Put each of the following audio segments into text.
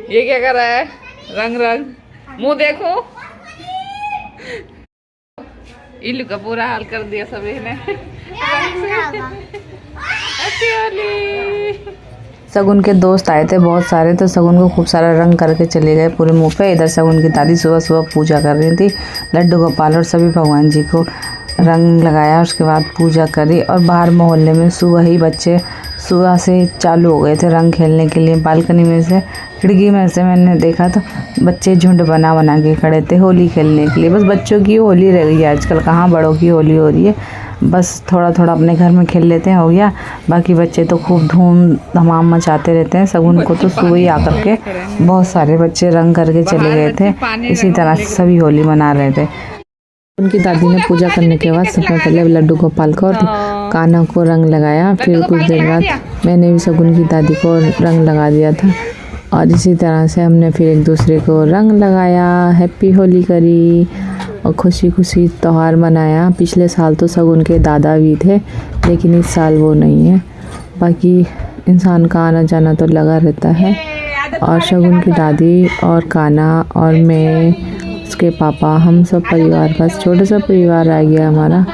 ये क्या कर रहा है? रंग रंग मुंह देखो। इल्लू का पूरा हाल कर दिया सभी ने। शगुन के दोस्त आए थे बहुत सारे, तो शगुन को खूब सारा रंग करके चले गए पूरे मुंह पे। इधर शगुन की दादी सुबह सुबह पूजा कर रही थी, लड्डू गोपाल और सभी भगवान जी को रंग लगाया। उसके बाद पूजा करी और बाहर मोहल्ले में सुबह ही बच्चे सुबह से चालू हो गए थे रंग खेलने के लिए। बालकनी में से, खिड़की में से मैंने देखा तो बच्चे झुंड बना बना के खड़े थे होली खेलने के लिए। बस बच्चों की होली रह गई है आजकल, कहाँ बड़ों की होली हो रही है। बस थोड़ा थोड़ा अपने घर में खेल लेते हैं, हो गया। बाकी बच्चे तो खूब धूम धमाम मचाते रहते हैं। शगुन को तो सुबह ही आकर के बहुत सारे बच्चे रंग करके चले गए थे। इसी तरह से सभी होली मना रहे थे। उनकी दादी ने पूजा करने के बाद सबसे पहले लड्डू गोपाल को और कान्हा को रंग लगाया। फिर कुछ देर बाद मैंने भी शगुन की दादी को रंग लगा दिया था और इसी तरह से हमने फिर एक दूसरे को रंग लगाया, हैप्पी होली करी और खुशी खुशी त्यौहार मनाया। पिछले साल तो शगुन के दादा भी थे, लेकिन इस साल वो नहीं है। बाकी इंसान का आना जाना तो लगा रहता है। और शगुन की दादी और कान्हा और मैं, उसके पापा, हम सब परिवार, बस छोटा सा परिवार आ गया हमारा।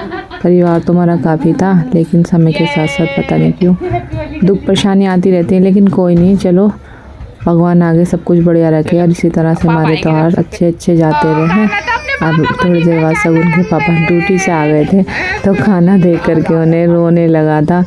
परिवार तो हमारा काफ़ी था, लेकिन समय के साथ साथ पता नहीं क्यों दुख परेशानी आती रहती है। लेकिन कोई नहीं, चलो भगवान आगे सब कुछ बढ़िया रखे और इसी तरह से हमारे त्यौहार अच्छे अच्छे जाते रहे। अब थोड़ी देर बाद शगुन के पापा ड्यूटी से आ गए थे, तो खाना देख करके उन्हें रोने लगा था।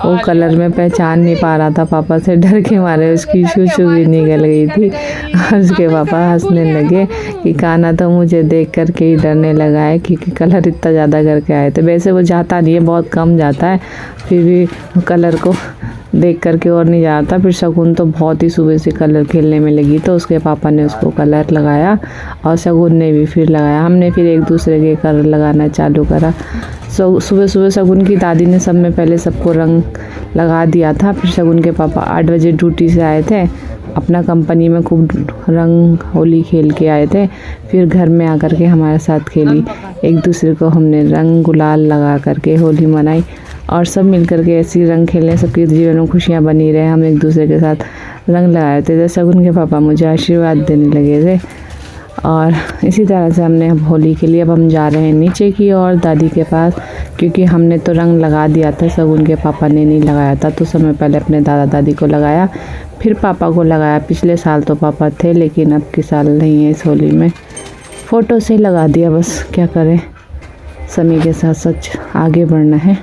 वो कलर में पहचान नहीं पा रहा था पापा से, डर के मारे उसकी छू भी निकल गई थी। और उसके पापा हंसने लगे कि खाना तो मुझे देख करके ही डरने लगा है, क्योंकि कलर इतना ज़्यादा करके आए थे। वैसे वो जाता नहीं है, बहुत कम जाता है, फिर भी कलर को देख करके और नहीं जाता। फिर शगुन तो बहुत ही सुबह से कलर खेलने में लगी, तो उसके पापा ने उसको कलर लगाया और शगुन ने भी फिर लगाया। हमने फिर एक दूसरे के कलर लगाना चालू करा। सुबह सुबह शगुन की दादी ने सब में पहले सबको रंग लगा दिया था। फिर शगुन के पापा 8 बजे ड्यूटी से आए थे, अपना कंपनी में खूब रंग होली खेल के आए थे। फिर घर में आकर के हमारे साथ खेली, एक दूसरे को हमने रंग गुलाल लगा करके होली मनाई और सब मिल करके ऐसी रंग खेलें, सबके जीवन में खुशियाँ बनी रहे। हम एक दूसरे के साथ रंग लगाए थे। तो शगुन के पापा मुझे आशीर्वाद देने लगे थे और इसी तरह से हमने होली के लिए अब हम जा रहे हैं नीचे की और दादी के पास, क्योंकि हमने तो रंग लगा दिया था, शगुन के पापा ने नहीं लगाया था। तो समय पहले अपने दादा दादी को लगाया, फिर पापा को लगाया। पिछले साल तो पापा थे, लेकिन अब के साल नहीं है। इस होली में फ़ोटो से लगा दिया, बस क्या करें, समय के साथ साथ आगे बढ़ना है।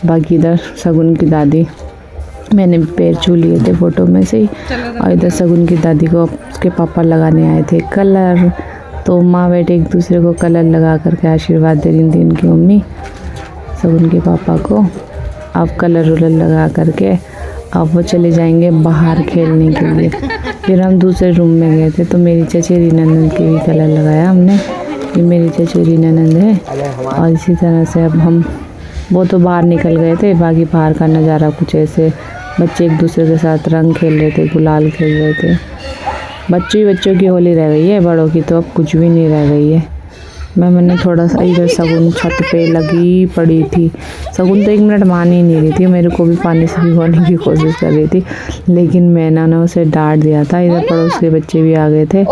बाकी इधर शगुन की दादी, मैंने पैर छू लिए थे फ़ोटो में से ही, और इधर शगुन की दादी को उसके पापा लगाने आए थे कलर। तो माँ बेटे एक दूसरे को कलर लगा करके आशीर्वाद दे रही थी उनकी मम्मी शगुन के पापा को। अब कलर उलर लगा करके अब वो चले जाएंगे बाहर खेलने के लिए। फिर हम दूसरे रूम में गए थे, तो मेरी चचेरी ननद के भी कलर लगाया हमने। ये मेरी चचेरी ननद है। और इसी तरह से अब हम, वो तो बाहर निकल गए थे, बाकी बाहर का नज़ारा कुछ ऐसे, बच्चे एक दूसरे के साथ रंग खेल रहे थे, गुलाल खेल रहे थे। बच्चों की होली रह गई है, बड़ों की तो अब कुछ भी नहीं रह गई है। मैंने थोड़ा सा इधर शगुन छत पे लगी पड़ी थी। शगुन तो 1 मिनट मान ही नहीं रही थी, मेरे को भी पानी से भिगोने की कोशिश कर रही थी, लेकिन मैंने उसे डांट दिया था। इधर पड़ोस के बच्चे भी आ गए थे,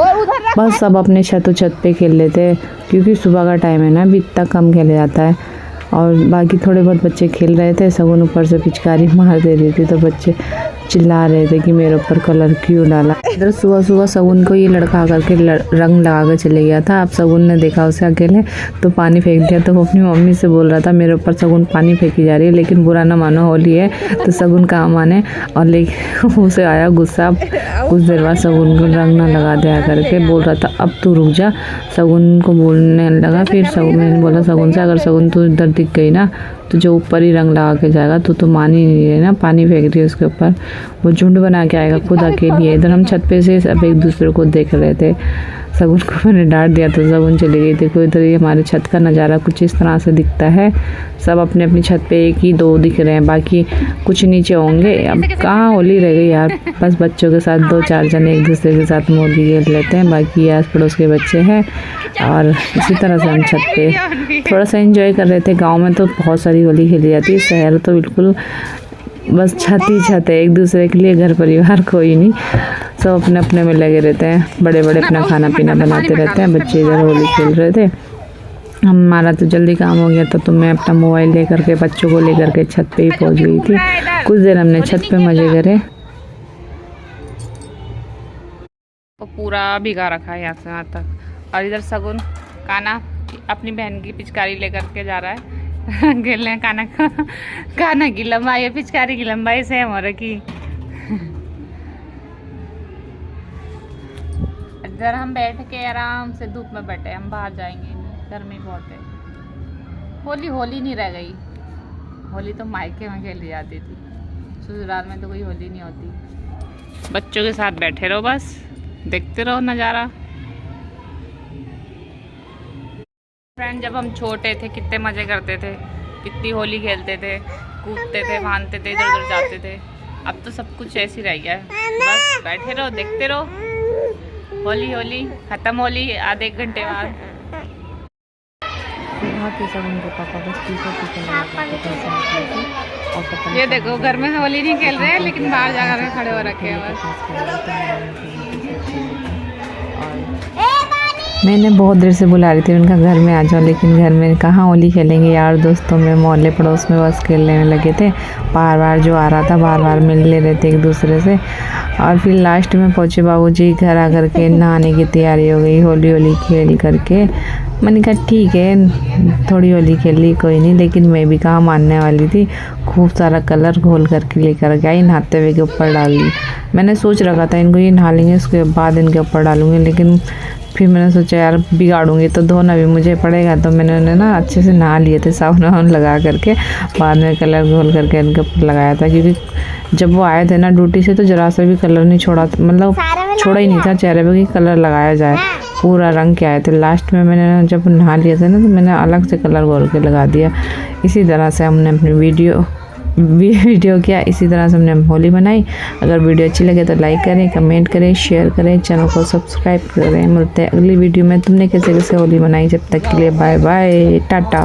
बस सब अपने छत पे खेल रहे थे, क्योंकि सुबह का टाइम है ना, अभी इतना कम खेला जाता है। और बाकी थोड़े बहुत बच्चे खेल रहे थे। शगुन ऊपर से पिचकारी मार दे रही थी, तो बच्चे चिल्ला रहे थे कि मेरे ऊपर कलर क्यों डाला। इधर सुबह सुबह शगुन को ये लड़का आकर के रंग लगा कर चले गया था। अब शगुन ने देखा उसे अकेले, तो पानी फेंक दिया। तो वो अपनी मम्मी से बोल रहा था मेरे ऊपर शगुन पानी फेंकी जा रही है, लेकिन बुरा ना मानो, होली है तो शगुन कहाँ माने। और लेकिन उसे आया गुस्सा। कुछ देर बाद शगुन को रंग ना लगा दिया करके बोल रहा था अब तू रुक जा। शगुन को बोलने लगा। फिर मैंने बोला शगुन से, अगर शगुन तू इधर दिख गई ना तो जो ऊपर ही रंग लगा के जाएगा, तो मान ही नहीं रहे ना, पानी फेंक रही है उसके ऊपर, वो झुंड बना के आएगा खुद अकेली। इधर हम छत पे से सब एक दूसरे को देख रहे थे। शगुन को मैंने डांट दिया तो शगुन चली गई। देखो इधर ये हमारे छत का नज़ारा कुछ इस तरह से दिखता है। सब अपने अपनी छत पे 1 ही 2 दिख रहे हैं, बाकी कुछ नीचे होंगे। अब कहाँ होली रह गई यार, बस बच्चों के साथ 2-4 जने एक दूसरे के साथ होली खेल लेते हैं, बाकी आस पड़ोस के बच्चे हैं। और इसी तरह से हम छत पे थोड़ा सा एंजॉय कर रहे थे। गाँव में तो बहुत सारी होली खेली जाती है, शहर तो बिल्कुल बस छत ही छत है, एक दूसरे के लिए घर परिवार कोई नहीं। सब अपने अपने में लगे रहते हैं, बड़े बड़े अपना खाना पीना बनाते रहते हैं। बच्चे इधर होली खेल रहे थे। हमारा तो जल्दी काम हो गया था, तो मैं अपना मोबाइल लेकर के बच्चों को लेकर के छत पे ही पहुंच गई थी। कुछ देर हमने छत पे मजे करे। वो पूरा भिगा रखा है यहाँ से यहाँ तक। और इधर सगुन काना अपनी बहन की पिचकारी लेकर के जा रहा है खेलने। काना की लंबाई पिचकारी की लंबाई सेम हो रखी। इधर हम बैठ के आराम से धूप में बैठे, हम बाहर जाएंगे नहीं, गर्मी बहुत है। होली नहीं रह गई। होली तो मायके में खेली जाती थी, ससुराल में तो कोई होली नहीं होती। बच्चों के साथ बैठे रहो, बस देखते रहो नज़ारा। फ्रेंड, जब हम छोटे थे कितने मज़े करते थे, कितनी होली खेलते थे, कूदते थे, भागते थे, इधर उधर जाते थे। अब तो सब कुछ ऐसे ही रह गया है, बस बैठे रहो देखते रहो। होली खत्म, होली आधे एक घंटे बाद। ये देखो घर में होली नहीं खेल रहे हैं, लेकिन बाहर जाकर खड़े हो रखे हैं बस। मैंने बहुत देर से बुला रही थी उनका घर में आ जाओ, लेकिन घर में कहाँ होली खेलेंगे यार। दोस्तों में मोहल्ले पड़ोस में बस खेलने लगे थे। बार बार जो आ रहा था बार बार मिल ले रहे थे एक दूसरे से। और फिर लास्ट में पहुँचे बाबूजी घर आकर के नहाने की तैयारी हो गई। होली खेल करके मैंने कहा ठीक है थोड़ी होली खेल ली कोई नहीं, लेकिन मैं भी कहाँ मानने वाली थी। खूब सारा कलर घोल करके लेकर गई, नहाते हुए के ऊपर डाल दी। मैंने सोच रखा था इनको ये नहा लेंगे उसके बाद इनके ऊपर डालूंगी, लेकिन फिर मैंने सोचा यार बिगाड़ूंगी तो धोना भी मुझे पड़ेगा। तो मैंने उन्हें ना अच्छे से नहा लिए थे साबुन लगा करके, बाद में कलर घोल करके इनके ऊपर लगाया था। क्योंकि जब वो आए थे ना ड्यूटी से तो जरा सा भी कलर नहीं छोड़ा, मतलब छोड़ा ही नहीं था चेहरे पे कि कलर लगाया जाए। पूरा रंग के आए थे। लास्ट में मैंने जब नहा लिए थे ना तो मैंने अलग से कलर घोल के लगा दिया। इसी तरह से हमने अपनी वीडियो किया, इसी तरह से हमने होली बनाई। अगर वीडियो अच्छी लगे तो लाइक करें, कमेंट करें, शेयर करें, चैनल को सब्सक्राइब करें। मिलते हैं अगली वीडियो में। तुमने कैसे कैसे होली बनाई। जब तक के लिए बाय बाय, टाटा।